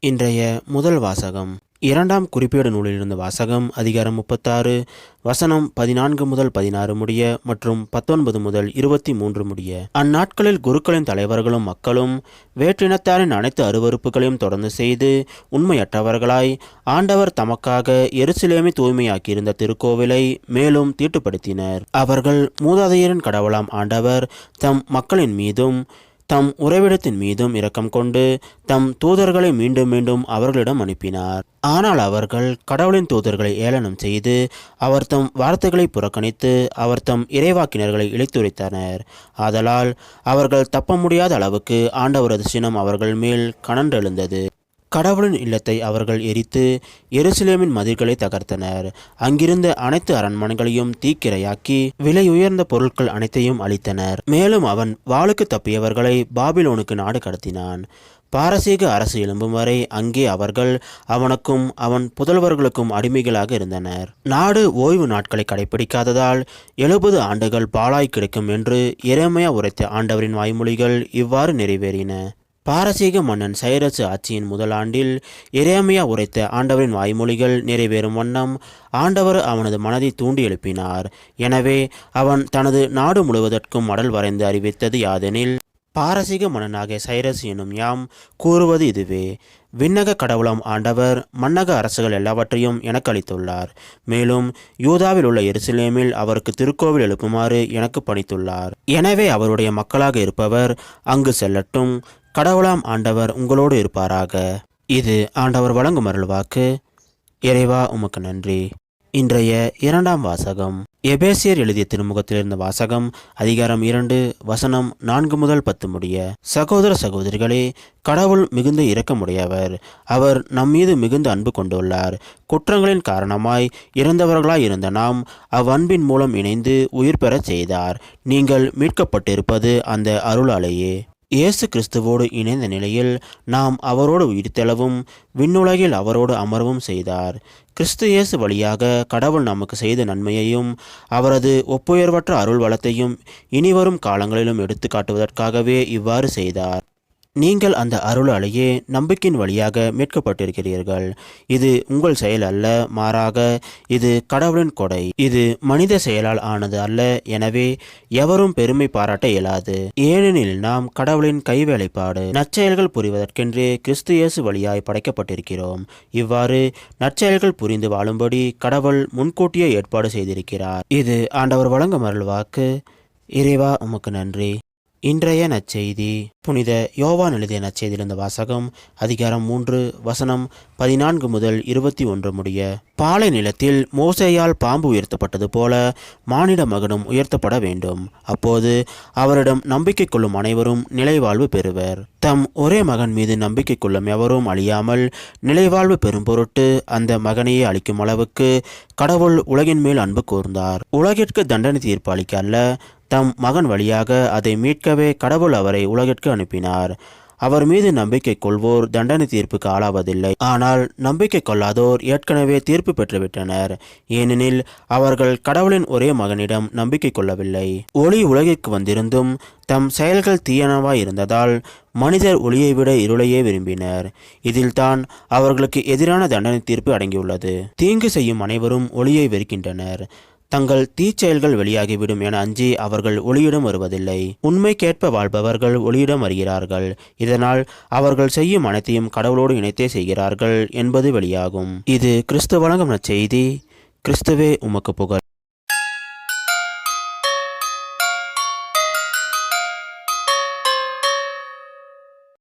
இன்றைய முதல் வாசகம் இரண்டாம் குறிப்பேடு நூலிலிருந்து வாசகம். அதிகாரம் 36 வசனம் 14 முதல் 16 முடிய மற்றும் 19 முதல் 23 முடிய. அந்நாட்களில் குருக்களின் தலைவர்களும் மக்களும் வேற்றினத்தாரின் அனைத்து அருவருப்புகளையும் தொடர்ந்து செய்து உண்மையற்றவர்களாய் ஆண்டவர் தமக்காக எருசலேமை தூய்மையாக்கியிருந்த திருக்கோவிலை மேலும் தீட்டுப்படுத்தினர். அவர்கள் மூதாதையரின் கடவுளாம் ஆண்டவர் தம் மக்களின் மீதும் தம் உறைவிடத்தின் மீதும் இரக்கம் கொண்டு தம் தூதர்களை மீண்டும் மீண்டும் அவர்களிடம் அனுப்பினார். ஆனால் அவர்கள் கடவுளின் தூதர்களை ஏளனம் செய்து அவர் தம் வார்த்தைகளை புறக்கணித்து அவர் தம் இறைவாக்கினர்களை இழைத்துரைத்தனர். ஆதலால் அவர்கள் தப்ப முடியாத அளவுக்கு ஆண்டவரது சினம் அவர்கள் மேல் கனன்றெழுந்தது. கடவுளின் இல்லத்தை அவர்கள் எரித்து எருசலேமின் மதில்களை தகர்த்தனர். அங்கிருந்த அனைத்து அரண்மனைகளையும் தீக்கிரையாக்கி விலை உயர்ந்த பொருட்கள் அனைத்தையும் அளித்தனர். மேலும் அவன் வாளுக்கு தப்பியவர்களை பாபிலோனுக்கு நாடு கடத்தினான். பாரசீக அரசு எழும்பும் வரை அங்கே அவர்கள் அவனுக்கும் அவன் புதல்வர்களுக்கும் அடிமைகளாக இருந்தனர். நாடு ஓய்வு நாட்களை கடைபிடிக்காததால் 70 ஆண்டுகள் பாழாய் கிடைக்கும் என்று எரேமியா உரைத்த ஆண்டவரின் வாய்மொழிகள் இவ்வாறு நிறைவேறின. பாரசீக மன்னன் சைரசு ஆட்சியின் முதல் ஆண்டில் எரேமியா உரைத்த ஆண்டவரின் வாய்மொழிகள் நிறைவேறும் வண்ணம் ஆண்டவர் அவனது மனதை தூண்டி எழுப்பினார். எனவே அவன் தனது நாடு முழுவதற்கும் மடல் வரைந்து அறிவித்தது யாதெனில், பாரசீக மன்னனாகிய சைரஸ் எனும் யாம் கூறுவது இதுவே: விண்ணக கடவுளாம் ஆண்டவர் மன்னக அரசுகள் எல்லாவற்றையும் எனக்கு அளித்துள்ளார். மேலும் யூதாவில் உள்ள எருசலேமில் அவருக்கு திருக்கோவில் எழுப்புமாறு எனக்கு பணித்துள்ளார். எனவே அவருடைய மக்களாக இருப்பவர் அங்கு செல்லட்டும். கடவுளாம் ஆண்டவர் உங்களோடு இருப்பாராக. இது ஆண்டவர் வழங்கும் அருள்வாக்கு. இறைவா உமக்கு நன்றி. இன்றைய இரண்டாம் வாசகம் எபேசியர் எழுதிய திருமுகத்திலிருந்த வாசகம். அதிகாரம் 2 வசனம் 4 முதல் 10 முடிய. சகோதர சகோதரிகளே, கடவுள் மிகுந்த இரக்கமுடையவர். அவர் நம்மீது மிகுந்த அன்பு கொண்டுள்ளார். குற்றங்களின் காரணமாய் இறந்தவர்களாய் இருந்த நாம் அவ்வன்பின் மூலம் இணைந்து உயிர் பெறச் செய்தார். நீங்கள் மீட்கப்பட்டிருப்பது அந்த அருளாலேயே. இயேசு கிறிஸ்துவோடு இணைந்த நிலையில் நாம் அவரோடு உயிர்த்தெழவும் விண்ணுலகில் அவரோடு அமரவும் செய்தார். கிறிஸ்து இயேசு வழியாக கடவுள் நமக்கு செய்த நன்மையையும் அவரது ஒப்புயர்வற்ற அருள் வளத்தையும் இனிவரும் காலங்களிலும் எடுத்து காட்டுவதற்காகவே இவ்வாறு செய்தார். நீங்கள் அந்த அருளாலேயே நம்பிக்கையின் வழியாக மீட்கப்பட்டிருக்கிறீர்கள். இது உங்கள் செயல் அல்ல, மாறாக இது கடவுளின் கொடை. இது மனித செயலால் ஆனது அல்ல, எனவே எவரும் பெருமை பாராட்ட இயலாது. ஏனெனில் நாம் கடவுளின் கைவேலைப்பாடு, நற்செயல்கள் புரிவதற்கென்றே கிறிஸ்து இயேசு வழியாய் படைக்கப்பட்டிருக்கிறோம். இவ்வாறு நற்செயல்கள் புரிந்து வாழும்படி கடவுள் முன்கூட்டியே ஏற்பாடு செய்திருக்கிறார். இது ஆண்டவர் வழங்கும் அருள்வாக்கு. இறைவா உமக்கு நன்றி. இன்றைய நற்செய்தி புனித யோவான் எழுதிய நற்செய்தியிலிருந்த வாசகம். அதிகாரம் 3 வசனம் 14 முதல் 21 முடிய. பாலை நிலத்தில் மோசேயால் பாம்பு உயர்த்தப்பட்டது போல மானிட மகனும் உயர்த்தப்பட வேண்டும். அப்போது அவரிடம் நம்பிக்கை கொள்ளும் அனைவரும் நிலைவாழ்வு பெறுவர். தம் ஒரே மகன் மீது நம்பிக்கை கொள்ளும் எவரும் அழியாமல் நிலைவாழ்வு பெறும் பொருட்டு அந்த மகனையே அளிக்கும் அளவுக்கு கடவுள் உலகின் மேல் அன்பு கூர்ந்தார். உலகிற்கு தண்டனை தீர்ப்பு அளிக்க அல்ல, தம் மகன் வழியாக அதை மீட்கவே கடவுள் அவரை உலகிற்கு அனுப்பினார். அவர் மீது நம்பிக்கை கொள்வோர் தண்டனை தீர்ப்புக்கு ஆளாவதில்லை. ஆனால் நம்பிக்கை கொள்ளாதோர் ஏற்கனவே தீர்ப்பு பெற்றுவிட்டனர். ஏனெனில் அவர்கள் கடவுளின் ஒரே மகனிடம் நம்பிக்கை கொள்ளவில்லை. ஒளி உலகிற்கு வந்திருந்தும் தம் செயல்கள் தீயனவாய் இருந்ததால் மனிதர் ஒளியை விட இருளையே விரும்பினர். இதில்தான் அவர்களுக்கு எதிரான தண்டனை தீர்ப்பு அடங்கியுள்ளது. தீங்கு செய்யும் அனைவரும் ஒளியை வெறுக்கின்றனர். தங்கள் தீச்செயல்கள் வெளியாகிவிடும் என அஞ்சி அவர்கள் ஒளியிடம் வருவதில்லை. உண்மைக்கேற்ப வாழ்பவர்கள் ஒளியிடம் வருகிறார்கள். இதனால் அவர்கள் செய்யும் அனைத்தையும் கடவுளோடு இணைத்தே செய்கிறார்கள் என்பது வெளியாகும். இது கிறிஸ்து வழங்கும் நற்செய்தி. கிறிஸ்துவே உமக்கு புகழ்.